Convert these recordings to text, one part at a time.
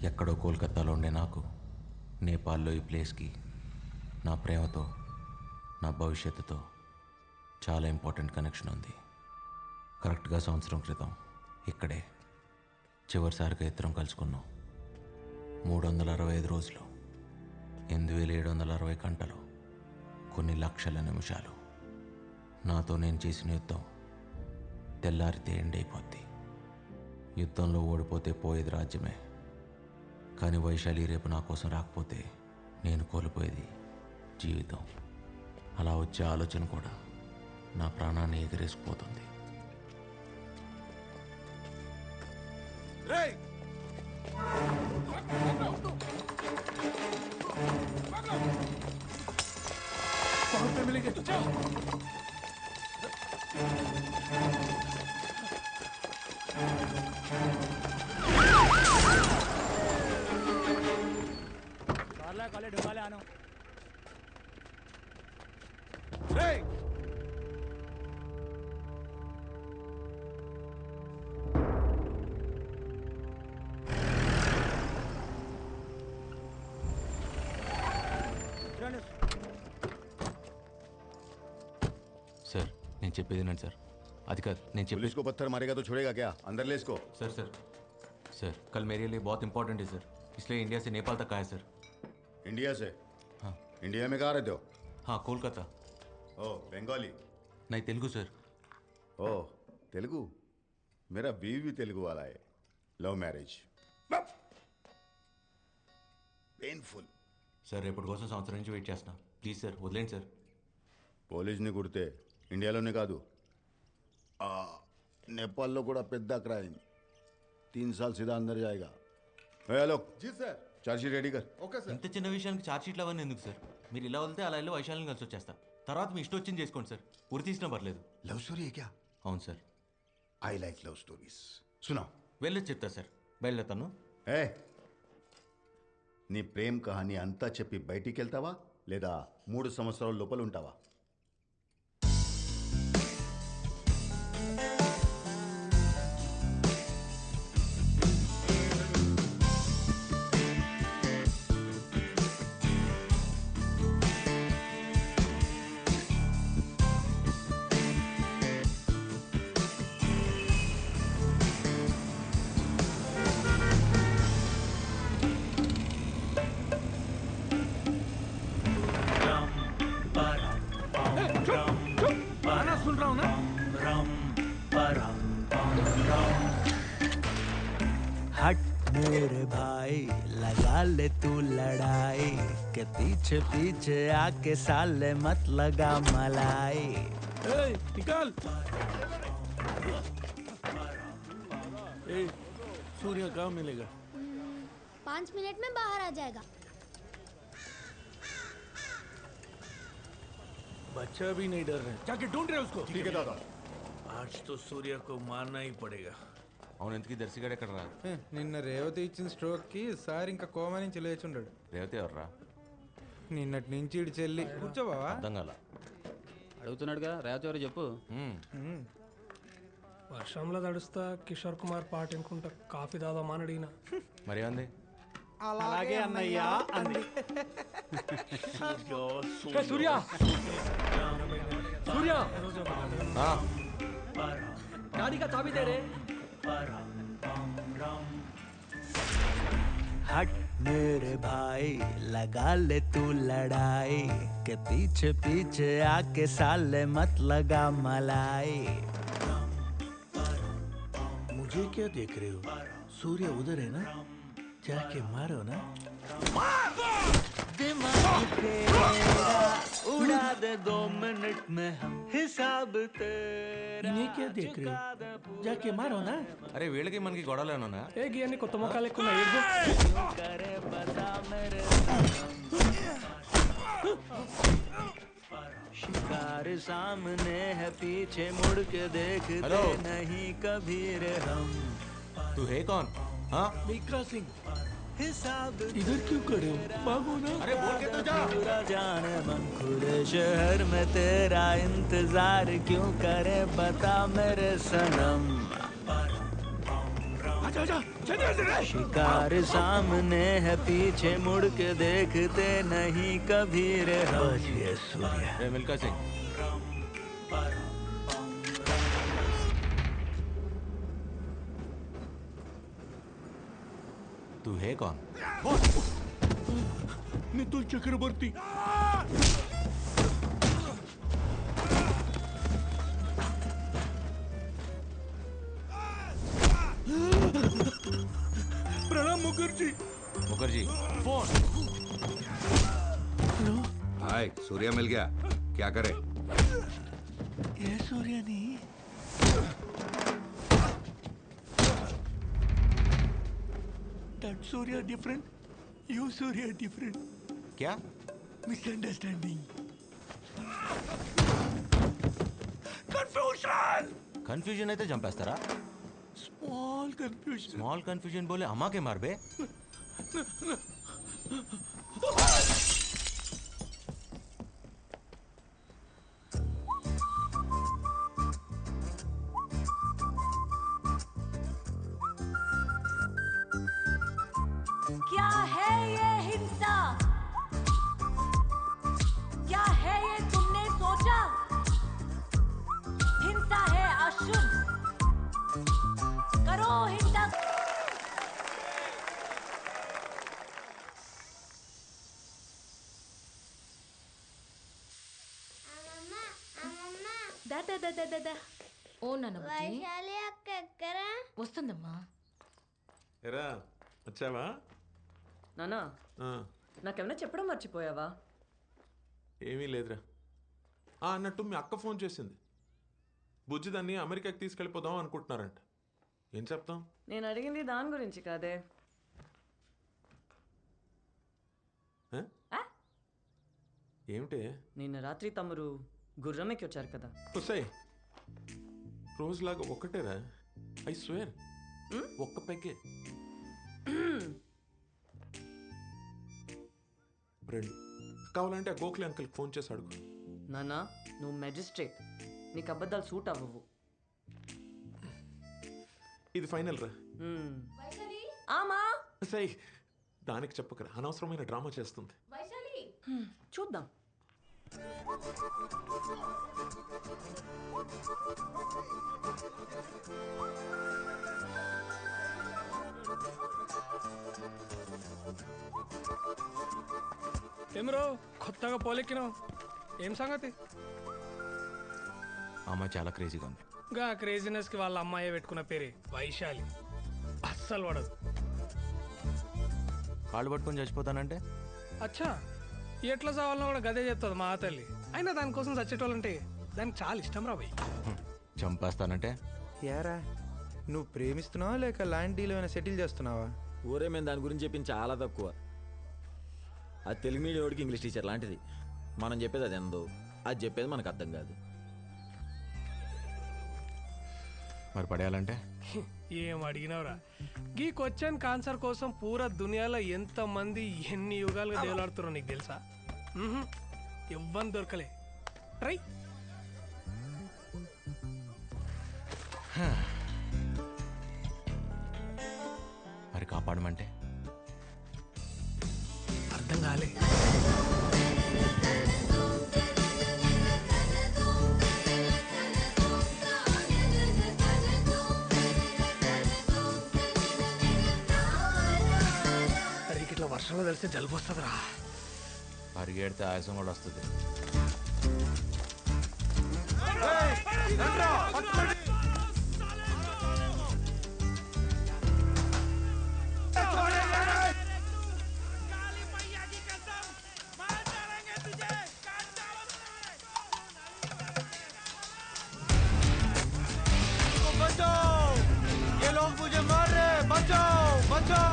ఎక్కడో కోల్కతాలో ఉండే నాకు నేపాల్లో ఈ ప్లేస్కి నా ప్రేమతో నా భవిష్యత్తుతో చాలా ఇంపార్టెంట్ కనెక్షన్ ఉంది. కరెక్ట్గా సంవత్సరం క్రితం ఇక్కడే చివరిసారిగా ఇద్దరం కలుసుకున్నాం. 365 రోజులు, 8760 గంటలు, కొన్ని లక్షల నిమిషాలు. నాతో నేను చేసిన యుద్ధం తెల్లారితే ఎండ్ అయిపోద్ది. యుద్ధంలో ఓడిపోతే పోయేది రాజ్యమే, కానీ వైశాలి రేపు నా కోసం రాకపోతే నేను కోల్పోయేది జీవితం. అలా వచ్చే ఆలోచన కూడా నా ప్రాణాన్ని ఎగిరేసిపోతుంది. सर నేను చెప్పేది వినండి సార్. అది కాదు నేను చెప్పేది. पुलिस को पत्थर मारेगा तो छोड़ेगा क्या? अंदर ले इसको। सर सर सर कल मेरे लिए बहुत इंपॉर्टेंट है सर, इसलिए इंडिया से नेपाल तक आया सर. इंडिया से? हाँ. इंडिया में कहाँ रहते हो? हाँ कोलकाता. ओ बंगाली? नहीं तेलुगु सर. ओ तेलुगु? मेरा बीवी भी तेलुगु वाला है. Love marriage. पेनफुल. సార్ రేపటి కోసం సంవత్సరం నుంచి వెయిట్ చేస్తున్నా. ప్లీజ్ సార్ వదిలేండి సార్. పోలీస్ని కుడితే ఇండియాలోనే కాదు నేపాల్లో కూడా పెద్ద క్రైమ్. 3 साल सीधा अंदर जाएगा. हेलो जी सर. चार्जशीट रेडी कर. Okay sir. ఇంత చిన్న విషయానికి ఛార్జ్ షీట్లు అవన్నీ ఎందుకు సార్? మీరు ఇలా వెళ్తే అలా వెళ్ళి వైశాల్ని కలిసి వచ్చేస్తా. తర్వాత మీ ఇష్టం వచ్చింది చేసుకోండి సార్. ఉరి తీసినా పర్లేదు. लव स्टोरी है क्या? అవును sir. I like love stories. सुनाओ. వెళ్ళొచ్చి చెప్తా సార్. బయలుదేరుతాను. ఏ నీ ప్రేమ్ కహాని అంతా చెప్పి బయటికి వెళ్తావా లేదా 3 సంవత్సరాల లోపల ఉంటావా? सुन रहा हूँ ना. हट मेरे भाई लगा ले तू लड़ाई के पीछे पीछे आके साले मत लगा मलाई. निकाल. सूर्य कहाँ मिलेगा? 5 मिनट में बाहर आ जाएगा. बच्चा भी नहीं डर रहे. जाके ढूंढ रहे उसको. ठीक है दादा. आज तो सूर्य को मारना ही पड़ेगा. అవును ఎందుకు దర్శిగాడు ఎక్కడ రా? నిన్న రేవతి ఇచ్చిన స్ట్రోక్ కి సార్ ఇంకా కోమా నుంచి లేచుండాడు. రేవతి ఎవర్రా? నిన్నటి నుంచి ఇడి చెల్లి. కూర్చోబావా? అర్థం కాల. అడుగుతున్నాడుగా రేవతి ఎవరో చెప్పు. వర్షంలో తడుస్తా కిషోర్ కుమార్ పాట వినుకుంటా కాఫీ తాదామని అడిగిన. మరి ఏమంది? అలాగే అన్నయ్యా అంది. సూర్య సూర్య गाड़ी का चाबी दे रे. हट मेरे भाई लगा ले तू लड़ाई के पीछे पीछे आके साले मत लगा मलाई. मुझे क्या देख रहे हो? सूर्य उधर है ना, जाके मारो ना. दिमाग तेरा उड़ा दे 2 मिनट में हम हिसाब तेरा. इन्हें क्या देख रहे हो? जाके मारो ना. అరే వీళ్ళకి మనకి గొడవలు ఏమన్నా? ఏ గియన్ని కొత్త మొక్కలు ఎక్కువ क्यों करे बता मेरे शिकार सामने है पीछे मुड़ के देखते हेलो? नहीं कभी रे हम. तू है कौन? हाँ मिल्खा सिंह हिसाब इधर क्यों खड़े हो? भागो ना. अरे बोल के तो जा. पूरा जाने मन खुले शहर में तेरा इंतजार क्यों करे बता मेरे सनम. आजा आजा. शिकार सामने है पीछे मुड़ के देखते नहीं कभी रे बच गया सूर्या। रे मिल्खा सिंह, तू है कौन? नितुल चक्रवर्ती। प्रणाम मुखर्जी। मुखर्जी, फोन। हाय, सूर्या मिल गया। क्या करे? ये सूर्या नहीं, that Surya different, you Surya different, क्या? misunderstanding, confusion, కన్ఫ్యూజన్ అయితే చంపేస్తారా? small confusion. స్మాల్ కన్ఫ్యూజన్ బోలే అమ్మాకే మార్ బే. क्या है ये हिंसा? क्या है ये तुमने सोचा? हिंसा है अशुद्ध, करो हिंसा। దా దా దా దా దా దా. ఓ నాన్న వైశాలి అక్క ఎక్కరా? వస్తుందమ్మా. ఎరా వచ్చావా? నానా ఆ, నాకేమైనా చెప్పడం మర్చిపోయావా? ఏమీ లేదురా. అన్నట్టు మీ అక్క ఫోన్ చేసింది. బుజ్జి దాన్ని అమెరికాకి తీసుకెళ్ళిపోదాం అనుకుంటున్నారంట. ఏం చెప్తాం? నేను అడిగింది దాని గురించి కాదే. ఆ? ఏమిటి? నిన్న రాత్రి తమరు గుర్రం ఎక్కి వచ్చారు కదా. వస్తాయి రోజులాగా ఒక్కటేరా. ఐ స్వేర్ ఒక్క పెగ్గే. రెండు కావాలంటే ఆ గోఖలే అంకుల్కి ఫోన్ చేసి అడుగు. నానా నువ్వు మెజిస్ట్రేట్, నీకు అబద్ధాలు సూట్ అవ్వవు. ఇది ఫైనల్ రా. ఆమా సై దానికి చెప్పకరా, అనవసరమైన డ్రామా చేస్తుంది. చూద్దాం. ఏమరో కొత్తగా పోలెక్కినావు, ఏం సంగతి? అమ్మ చాలా క్రేజీగా ఉంది. గా క్రేజీనెస్ కి వాళ్ళ అమ్మాయి పెట్టుకున్న పేరే వైశాలి. అస్సలు పడదు. కాళ్ళు పట్టుకొని చచ్చిపోతానంటే అచ్చా ఎట్లా చావాలన్నా కూడా గదే చెప్తుంది మా తల్లి. అయినా దానికోసం చచ్చేటోళ్ళంటే దానికి చాలా ఇష్టం రా భయ్. చంపేస్తానంటే యారా నువ్వు ప్రేమిస్తున్నావా లేక ల్యాండ్ డీల్ ఏమైనా సెటిల్ చేస్తున్నావా? ఊరే మేము దాని గురించి చెప్పింది చాలా తక్కువ. అది తెలుగు మీడియం ఇంగ్లీష్ టీచర్ లాంటిది. మనం చెప్పేది అది ఎందో, అది చెప్పేది మనకు అర్థం కాదు. మరి పడేయాలంటే ఏం అడిగినవరా? ఈ క్వశ్చన్ ఆన్సర్ కోసం పూరా దునియాలో ఎంతమంది ఎన్ని యుగాలుగా దేవులాడుతారో నీకు తెలుసా? ఎవ్వని దొరకలే. ట్రై. మరి కాపాడమంటే అర్థం కాలే. ఇట్లా వర్షంలో తెలిస్తే జలుబు వస్తుందిరా. పరిగెడితే ఆయాసం కూడా వస్తుంది. ये लोग मुझे मार रहे, बचाओ बचाओ.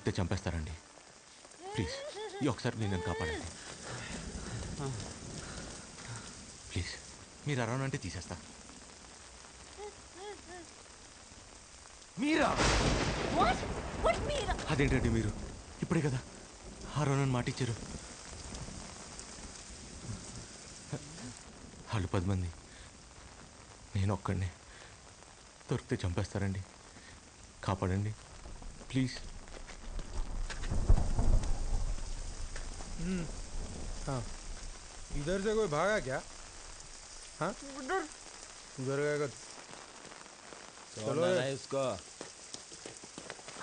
దొరికితే చంపేస్తారండి. ప్లీజ్ ఈ ఒకసారి నేను కాపాడండి. ప్లీజ్ మీరు అరౌండ్ అంటే తీసేస్తా. మీరా? అదేంటండి మీరు ఇప్పుడే కదా అరౌండ్ మాట ఇచ్చారు. వాళ్ళు 10 మంది, నేను ఒక్కడినే. దొరికితే చంపేస్తారండి. కాపాడండి ప్లీజ్. इधर से कोई भागा क्या? हाँ उधर गएगा চলো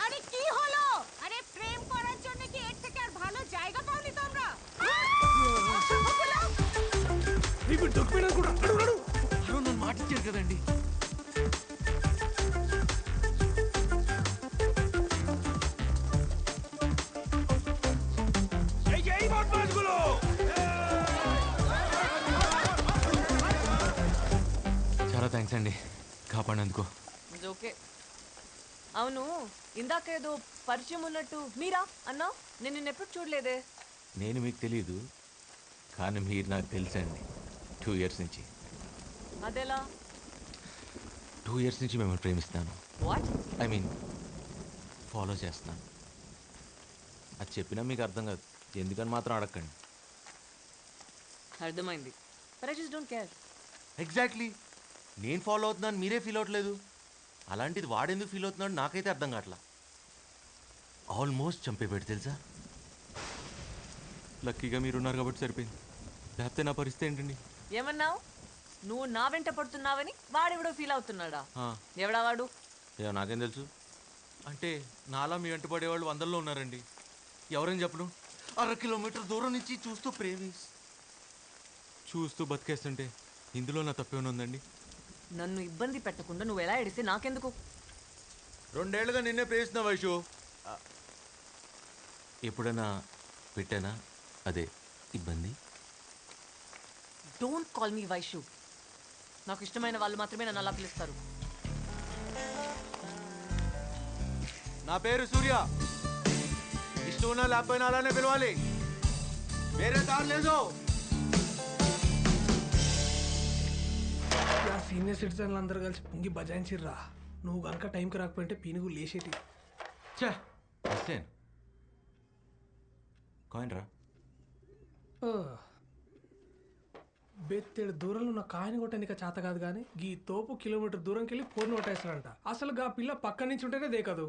আরে কি হলো? আরে প্রেম করার জন্য কি এর থেকে আর ভালো জায়গা পাওনি তোমরা? ఇప్పుడు దొరికిపోయినా కూడా నన్ను మాట ఇచ్చారు కదండి. చాలా థ్యాంక్స్ అండి కాపాడినందుకు. ఓకే. అవును, ఇందాక ఏదో పరిచయం ఉన్నట్టు మీరా అన్నా? నేను నిన్ను ఎప్పుడు చూడలేదే. నేను మీకు తెలియదు కానీ మీరు నాకు తెలుసండి. 2 years నుంచి. అదెలా? 2 years నుంచి మిమ్మల్ని ప్రేమిస్తున్నాను. వాట్? ఐ మీన్ ఫాలో చేస్తున్నాను. అది చెప్పినా మీకు అర్థం కాదు, ఎందుకని మాత్రం అడగండి. అర్థమైంది. But I just don't care. Exactly. నేను ఫాలో అవుతున్నాను మీరే ఫీల్ అవ్వట్లేదు. అలాంటిది వాడెందుకు ఫీల్ అవుతున్నాడు నాకైతే అర్థం కావట్లా. ఆల్మోస్ట్ చంపేపెట్టి తెలుసా. లక్కీగా మీరున్నారు కాబట్టి సరిపోయింది, లేకపోతే నా పరిస్థితి ఏంటండి? ఏమన్నావు? నువ్వు నా వెంట పడుతున్నావని వాడెవడో ఫీల్ అవుతున్నాడా? ఎవడా వాడు? ఏమో నాకేం తెలుసు. అంటే నాలా మీ వెంట పడేవాళ్ళు 100లో ఉన్నారండి. ఎవరని చెప్పను. 1/2 కిలోమీటర్ దూరం నుంచి చూస్తూ బతికేస్తుంటే ఇందులో నా తప్పేమైనా ఉందండి? నన్ను ఇబ్బంది పెట్టకుండా నువ్వు ఎలా ఎడిస్తే నాకెందుకు? 2 ఏళ్ళుగా నిన్నే ప్రేమిస్తున్నా వైషు. ఎప్పుడైనా పెట్టానా అదే ఇబ్బంది? Don't call me Vaishu. నాకు ఇష్టమైన వాళ్ళు మాత్రమే నన్ను అలా పిలుస్తారు. నా పేరు సూర్య. ఇష్టం ఉన్నా లేకపోయినా అలానే పిలవాలి, వేరే దారి లేదు. సీనియర్ సిటిజన్లు అందరూ కలిసి పొంగి బజాయించిర్రా. నువ్వు కనుక టైంకి రాకపోయింటే పీనుగు లేచేటి. కాయిన్ రా. బెత్తేడు దూరంలో ఉన్న కాయని కొట్టడానికి చేత కాదు కానీ గీ తోపు కిలోమీటర్ దూరంకి వెళ్ళి ఫోన్ కొట్టేస్తాడంట. అసలు గా పిల్ల పక్క నుంచి ఉంటేనే దేకదు,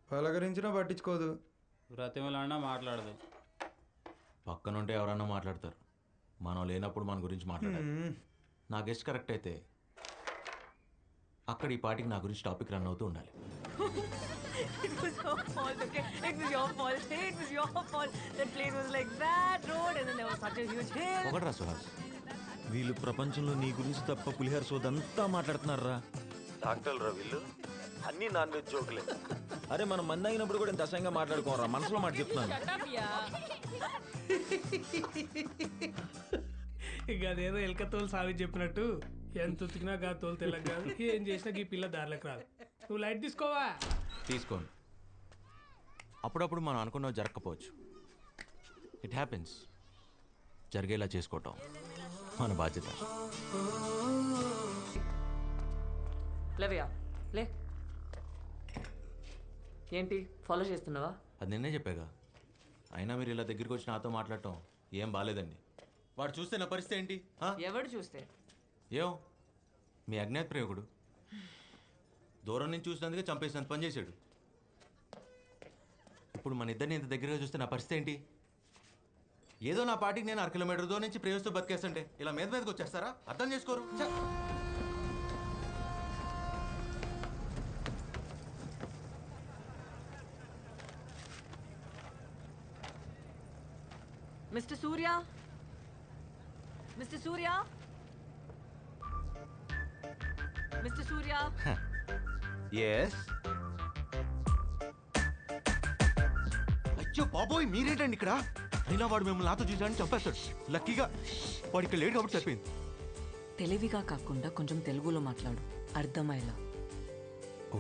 పలకరించినా పట్టించుకోదు, బ్రతిమలాడినా మాట్లాడదు. పక్కనుంటే ఎవరన్నా మాట్లాడతారు, మనం లేనప్పుడు మన గురించి మాట్లాడారు. నా గెస్ట్ కరెక్ట్ అయితే అక్కడ ఈ పాటికి నా గురించి టాపిక్ రన్ అవుతూ ఉండాలి. It was your fault, okay? It was your fault. It was your fault. That plane was like that road and then there was such a huge hill. ఒకటి రా సుహాస్, వీళ్ళు ప్రపంచంలో నీ గురించి తప్ప పులిహార సోదంతా మాట్లాడుతున్నారా? డాక్టర్లు రా వీళ్ళు, అన్ని నాన్ వెజ్ జోకులే. అరే మనం మంది అయినప్పుడు కూడా ఇంత అసహ్యంగా మాట్లాడుకోరా, మనసులో మాట చెప్తున్నాను. ఇక అదేదో ఎలక తోలు సావి చెప్పినట్టు ఎంత ఉతికినా గా తోలు తెల్లగా కాదు, ఏం చేసినా ఈ పిల్ల దారిలోకి రాదు. నువ్వు లైట్ తీసుకోవా? తీసుకోండి. అప్పుడప్పుడు మనం అనుకున్నవి జరగకపోవచ్చు, ఇట్ హ్యాపెన్స్. జరిగేలా చేసుకోవటం మన బాధ్యత. లేవయ్యా లే. ఏంటి ఫాలో చేస్తున్నావా? అది నిన్నే చెప్పాగా. అయినా మీరు ఇలా దగ్గరికి వచ్చి నాతో మాట్లాడటం ఏం బాగాలేదండి. వాడు చూస్తే నా పరిస్థితి ఏంటి? ఎవడు చూస్తే? ఏం మీ అజ్ఞాత ప్రేమికుడు దూరం నుంచి చూసినందుకే చంపేసినంత పని చేశాడు. ఇప్పుడు మన ఇద్దరిని ఇంత దగ్గరగా చూస్తే నా పరిస్థితి ఏంటి? ఏదో నా పాటికి నేను 1/2 కిలోమీటర్ దూరం నుంచి ప్రేమిస్తూ బతికేస్తుంటే ఇలా మీదకి వచ్చేస్తారా? అర్థం చేసుకోరు. మిస్టర్ సూర్య, మిస్టర్ సూర్య, మిస్టర్ సూర్య. ఎస్. అయ్యో బాబోయ్ మీరేంటండి ఇక్కడ? అయినా వాడు మిమ్మల్ని నాతో చూసాడని చంపేస్తాడు. లక్కీగా వాడు ఇక్కడ లేడు కాబట్టి సరిపోయింది. తెలివిగా కాకుండా కొంచెం తెలుగులో మాట్లాడు, అర్థమయ్యేలా.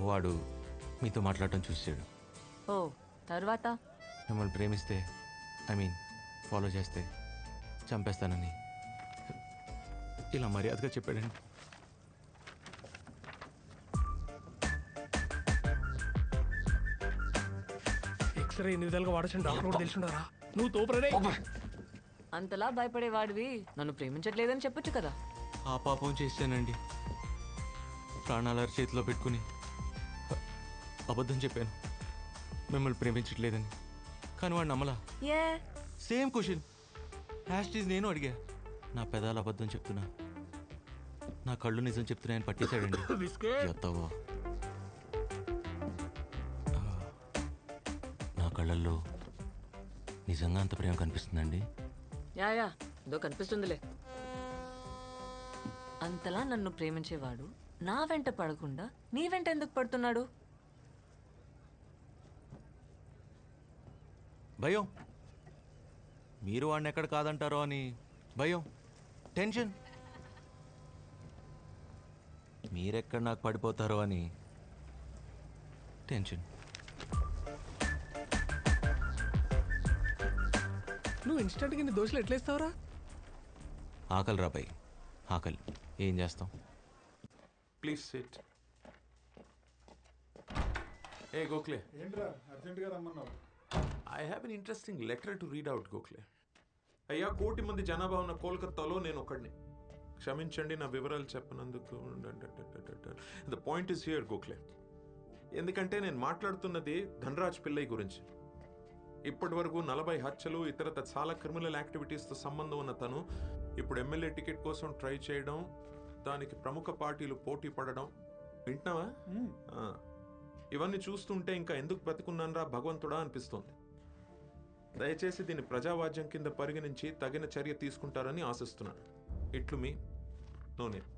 వాడు మీతో మాట్లాడటం చూసాడు. ఓ తర్వాత మిమ్మల్ని ప్రేమిస్తే ఫాలో చేస్తే చంపేస్తానని ఇలా మర్యాదగా చెప్పాడండి. ఎక్స్రే ఎన్ని విధాలుగా వాడచ్చు డాక్టర్ కూడా తెలిసిండారా? నువ్వు తోపరే. అంతలా భయపడేవాడివి నన్ను ప్రేమించట్లేదని చెప్పొచ్చు కదా. ఆ పాపం చేశానండి. ప్రాణాల చేతిలో పెట్టుకుని అబద్ధం చెప్పాను మిమ్మల్ని ప్రేమించట్లేదని. కానీ వాడు నమ్మలా. ఏ సేమ్ క్వశ్చన్ హ్యాష్టీజ్ నేను అడిగా. నా పెదాలు అబద్ధం చెప్తున్నా, నా కళ్ళు నిజం చెప్తున్నాయని పట్టేశాడండి. ఎత్తవో నా కళ్ళల్లో నిజంగా అంత ప్రేమ కనిపిస్తుందండి. యా ఏదో కనిపిస్తుందిలే. అంతలా నన్ను ప్రేమించేవాడు నా వెంట పడకుండా నీ వెంట ఎందుకు పడుతున్నాడు? భయం. మీరు వాడిని ఎక్కడ కాదంటారో అని భయం, టెన్షన్. మీరెక్కడ నాకు పడిపోతారో అని టెన్షన్. నువ్వు ఇన్స్టెంట్గా నీ దోశలు ఎట్లేస్తావురా? ఆకలి రాబాయి, ఆకలి. ఏం చేస్తాం? Please SIT. ఏ గోఖలే, ఏంట్రా అర్జెంటుగా రమ్మన్నావు? I have an interesting letter to read out Gokhale. అయ్యా, 1 కోటి మంది జనాభా ఉన్న కోల్కతాలో నేను ఒకడిని. క్షమించండి నా వివరాలు చెప్పనందుకు. The point is here Gokhale. ఎందుకంటే నేను మాట్లాడుతున్నది ధనరాజ్ పిల్లై గురించి. ఇప్పటి వరకు 40 హత్యలు ఇతరత చాలా క్రిమినల్ యాక్టివిటీస్తో సంబంధం ఉన్న తను ఇప్పుడు ఎమ్మెల్యే టికెట్ కోసం ట్రై చేయడం, దానికి ప్రముఖ పార్టీలు పోటీ పడడం. వింటున్నావా? ఇవన్నీ చూస్తుంటే ఇంకా ఎందుకు బ్రతికున్నానరా భగవంతుడా అనిపిస్తోంది. దయచేసి దీన్ని ప్రజావాజ్యం కింద పరిగణించి తగిన చర్య తీసుకుంటారని ఆశిస్తున్నాను. ఇట్లు మీ నో నేమ్.